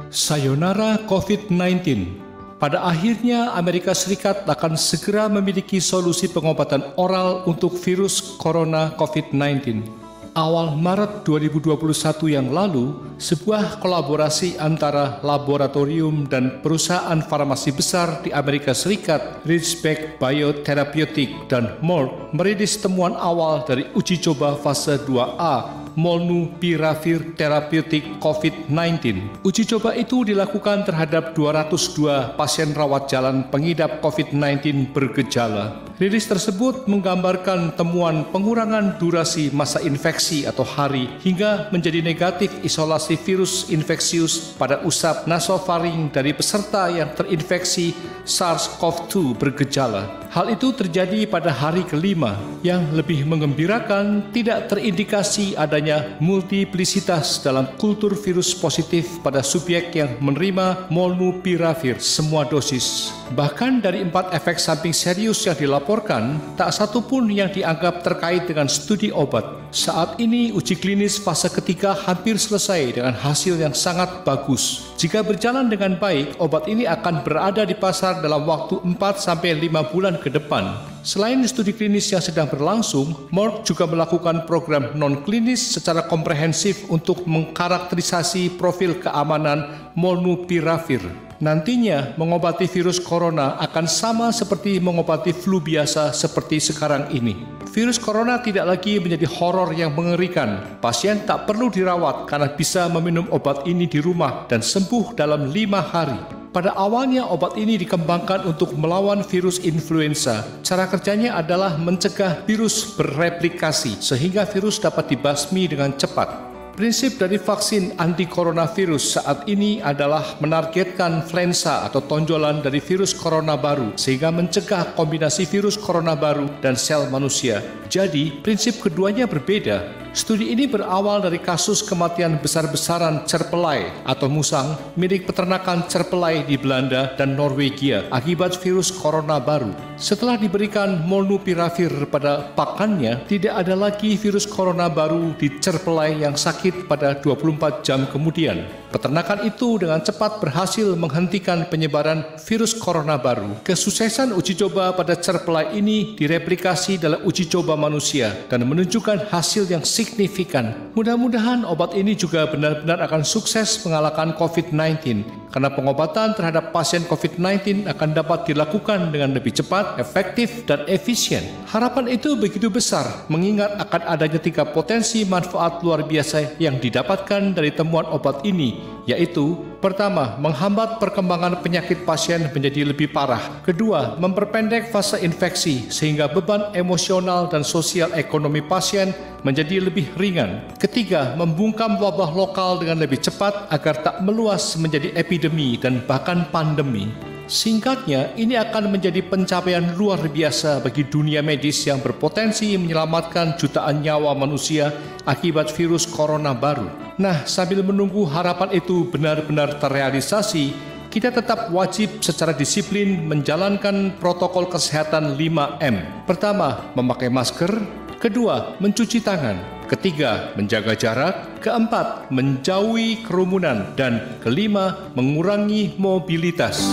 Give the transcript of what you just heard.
Sayonara COVID-19. Pada akhirnya Amerika Serikat akan segera memiliki solusi pengobatan oral untuk virus corona COVID-19. Awal Maret 2021 yang lalu, sebuah kolaborasi antara laboratorium dan perusahaan farmasi besar di Amerika Serikat, Ridgeback Biotherapeutics dan Merck, merilis temuan awal dari uji coba fase 2A Molnupiravir Therapeutic COVID-19. Uji coba itu dilakukan terhadap 202 pasien rawat jalan pengidap COVID-19 bergejala. Rilis tersebut menggambarkan temuan pengurangan durasi masa infeksi atau hari hingga menjadi negatif isolasi virus infeksius pada usap nasofaring dari peserta yang terinfeksi SARS-CoV-2 bergejala. Hal itu terjadi pada hari kelima. Yang lebih mengembirakan, tidak terindikasi adanya multiplisitas dalam kultur virus positif pada subjek yang menerima molnupiravir semua dosis. Bahkan dari 4 efek samping serius yang dilaporkan, tak satu pun yang dianggap terkait dengan studi obat. Saat ini uji klinis fase ketiga hampir selesai dengan hasil yang sangat bagus. Jika berjalan dengan baik, obat ini akan berada di pasar dalam waktu 4-5 bulan ke depan. Selain studi klinis yang sedang berlangsung, Merck juga melakukan program non-klinis secara komprehensif untuk mengkarakterisasi profil keamanan molnupiravir. Nantinya, mengobati virus corona akan sama seperti mengobati flu biasa seperti sekarang ini. Virus corona tidak lagi menjadi horor yang mengerikan. Pasien tak perlu dirawat karena bisa meminum obat ini di rumah dan sembuh dalam 5 hari. Pada awalnya obat ini dikembangkan untuk melawan virus influenza. Cara kerjanya adalah mencegah virus bereplikasi sehingga virus dapat dibasmi dengan cepat. Prinsip dari vaksin anti-coronavirus saat ini adalah menargetkan influenza atau tonjolan dari virus corona baru sehingga mencegah kombinasi virus corona baru dan sel manusia. Jadi, prinsip keduanya berbeda. Studi ini berawal dari kasus kematian besar-besaran cerpelai atau musang milik peternakan cerpelai di Belanda dan Norwegia akibat virus corona baru. Setelah diberikan molnupiravir pada pakannya, tidak ada lagi virus corona baru di cerpelai yang sakit pada 24 jam kemudian. Peternakan itu dengan cepat berhasil menghentikan penyebaran virus corona baru. Kesuksesan uji coba pada cerpelai ini direplikasi dalam uji coba manusia dan menunjukkan hasil yang signifikan. Mudah-mudahan obat ini juga benar-benar akan sukses mengalahkan COVID-19 karena pengobatan terhadap pasien COVID-19 akan dapat dilakukan dengan lebih cepat, efektif, dan efisien. Harapan itu begitu besar mengingat akan adanya 3 potensi manfaat luar biasa yang didapatkan dari temuan obat ini, yaitu: pertama, menghambat perkembangan penyakit pasien menjadi lebih parah. Kedua, memperpendek fase infeksi sehingga beban emosional dan sosial ekonomi pasien menjadi lebih ringan. Ketiga, membungkam wabah lokal dengan lebih cepat agar tak meluas menjadi epidemi dan bahkan pandemi. Singkatnya, ini akan menjadi pencapaian luar biasa bagi dunia medis yang berpotensi menyelamatkan jutaan nyawa manusia akibat virus corona baru. Nah, sambil menunggu harapan itu benar-benar terrealisasi, kita tetap wajib secara disiplin menjalankan protokol kesehatan 5M. Pertama, memakai masker. Kedua, mencuci tangan. Ketiga, menjaga jarak. Keempat, menjauhi kerumunan. Dan kelima, mengurangi mobilitas.